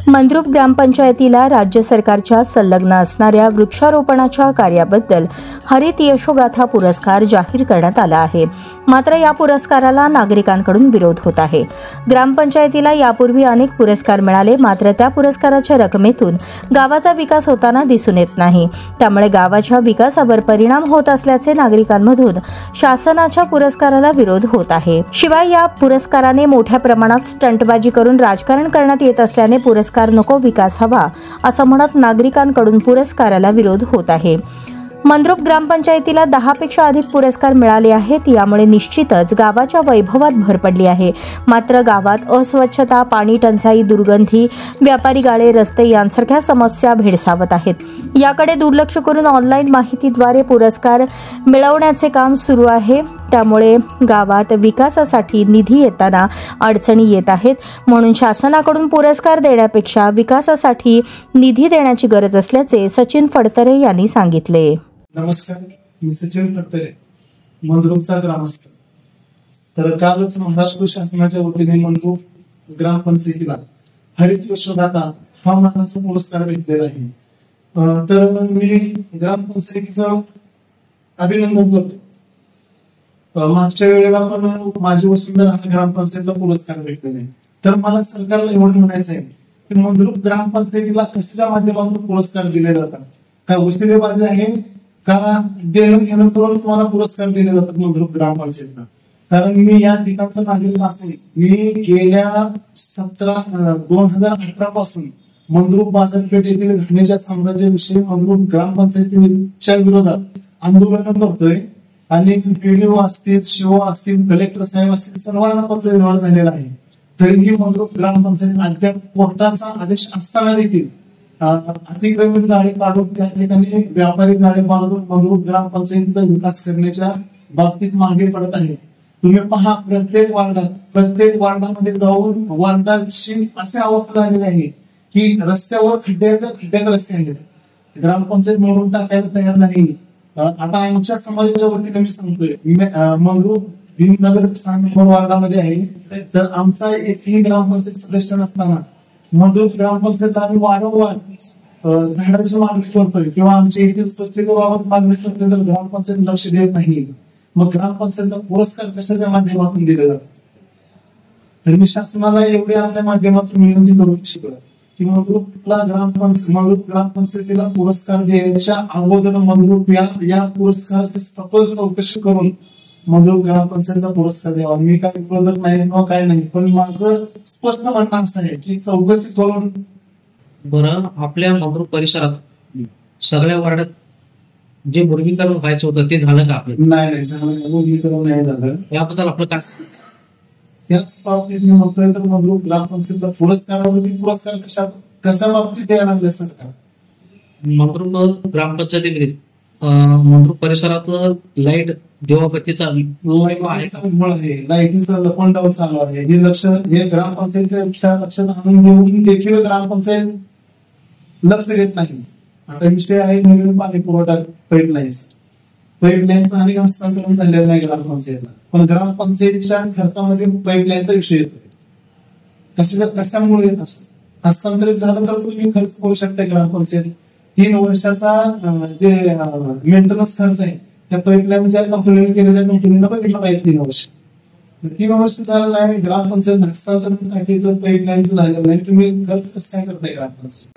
मंद्रुप ग्रामपंचायतीला राज्य सरकारच्या संलग्न असणाऱ्या वृक्षारोपणाच्या कार्याबद्दल हरित यशोगाथा पुरस्कार जाहीर करण्यात आला आहे. मात्र या पुरस्काराला नागरिकांकडून विरोध होत आहे. ग्रामपंचायतीला यापूर्वी अनेक पुरस्कार मिळाले, मात्र त्या पुरस्काराच्या रकमेतून गावाचा विकास होताना दिसून येत नाही. त्यामुळे गावाच्या विकासावर परिणाम होत असल्याचे नागरिकांमधून शासनाच्या पुरस्काराला विरोध होत आहे. शिवाय या पुरस्काराने मोठ्या प्रमाणात स्टंटबाजी करून राजकारण करण्यात येत असल्याने पुरस्कार नको, विकास हवा असं म्हणत नागरिकांकडून पुरस्काराला विरोध होत आहे. मंद्रुप ग्रामपंचायतीला 10 पेक्षा अधिक पुरस्कार मिळाले आहेत. यामुळे निश्चितच गावाच्या वैभवात भर पडली आहे. मात्र गावात अस्वच्छता, पाणी टंचाई, दुर्गंधी, व्यापारी गाळे, रस्ते यांसारख्या समस्या भेडसावत आहेत. याकडे दुर्लक्ष करून ऑनलाईन माहितीद्वारे पुरस्कार मिळवण्याचे काम सुरू आहे. त्यामुळे गावात विकासासाठी निधी येताना अडचणी येत आहेत. म्हणून शासनाकडून पुरस्कार देण्यापेक्षा विकासासाठी निधी देण्याची गरज असल्याचे सचिन फडतरे यांनी सांगितले. नमस्कार, मी सचिन फडतरे, मंद्रुपचा ग्रामस्थ. तर कालच महाराष्ट्र शासनाच्या वतीने मंद्रुप ग्रामपंचायतीला हरित यशोगाथा हा मानाचा पुरस्कार भेटलेला आहे. तर मी ग्रामपंचायतीचं अभिनंदन करतो. मागच्या वेळेला पण माझी वसुंधरा ग्रामपंचायतीला पुरस्कार भेटलेला आहे. तर मला सरकारला एवढं म्हणायचं आहे की मंद्रुप ग्रामपंचायतीला कशाच्या माध्यमातून पुरस्कार दिले जातात? काय वशिलेबाजी आहे का देणं घेणं करून तुम्हाला पुरस्कार दिले जातात मंद्रुप ग्रामपंचायतीला? कारण मी या ठिकाणचा नागरिक असून मी गेल्या 2018 पासून मंद्रुप बाजारपेठ येथील घाणीच्या साम्राज्याविषयी मंद्रुप ग्रामपंचायतीच्या विरोधात आंदोलन करतोय. आणि PDO असतील, शिओ असतील, कलेक्टर साहेब असतील, सर्वांना पत्र व्यवहार झालेला आहे. तरीही मंद्रुप ग्रामपंचायत अद्याप कोर्टाचा आदेश असताना देखील अतिक्रमित गाडी काढून त्या ठिकाणी व्यापारी गाडी बांधून मंद्रुप ग्रामपंचायतीचा विकास करण्याच्या बाबतीत मागे पडत आहे. तुम्ही पहा, प्रत्येक वार्डामध्ये जाऊन वार्डाची अशी अवस्था झालेली आहे की रस्त्यावर खड्ड्यात रस्ते आहेत. ग्रामपंचायत मोडून टाकायला तयार नाही. आता आमच्या समाजाच्या वतीने मी सांगतोय, मंद्रुप भीमनगर 6 नंबर वार्डामध्ये आहे. तर आमचा एकही ग्रामपंचायत सदस्य नसताना मंद्रुप ग्रामपंचायत आम्ही वारंवार झाडाची मागणी करतोय किंवा आमच्या येथील स्वच्छतेबाबत मागणी करतोय, तर ग्रामपंचायत लक्ष देत नाही. मग ग्रामपंचायतला पुरस्कार कशाच्या माध्यमातून दिले जातात? तर मी शासनाला एवढे आपल्या माध्यमातून विनंती करू इच्छितो की मंद्रुप ग्रामपंचायतीला पुरस्कार द्यायच्या अगोदर मंद्रुप या पुरस्काराची सखोल चौकशी करून मंद्रुप ग्रामपंचायतीला पुरस्कार द्यावा. मी काही विरोधक नाही किंवा काय नाही, पण माझं स्पष्ट म्हणणं असं आहे की चौकशी करून. बरं, आपल्या मंद्रुप परिसरात सगळ्या वार्डात जे मुर्मीकरण व्हायचं होतं ते झालं का? आपलं नाही झालं, मुर्मीकरण नाही झालं. याबद्दल आपलं काय? याच बाबतीत मी म्हणतोय तर मंद्रुप ग्रामपंचायतीला पुरस्कार कशा बाबतीत द्यायला लागले सरकार? मंद्रुप ग्रामपंचायतीमध्ये मंद्रुप परिसरात लाईट देवाबत्तीचा लाईटीचा लपंडाव चालू आहे. हे ग्रामपंचायतीच्या लक्षात आणून देऊन देखील ग्रामपंचायत लक्ष देत नाही. आता विषय आहे नवीन पाणी पुरवठा पाईपलाईनचं आणि हस्तांतरण झालेलं नाही ग्रामपंचायतीला, पण ग्रामपंचायतीच्या खर्चामध्ये पाईपलाईनचा विषय येतोय. कशामुळे येत हस्तांतरित झालं तर तुम्ही खर्च करू शकता. ग्रामपंचायत 3 वर्षाचा जे मेंटेनन्स खर्च आहे त्या पाईपलाईन ज्या कंपनीने केले त्या कंपनीला बघितलं पाहिजे. 3 वर्ष झालं नाही, ग्रामपंचायत हस्तांतरण टाकीचं पाईपलाईनचं झालेलं नाही. तुम्ही खर्च कसं काय करताय ग्रामपंचायत?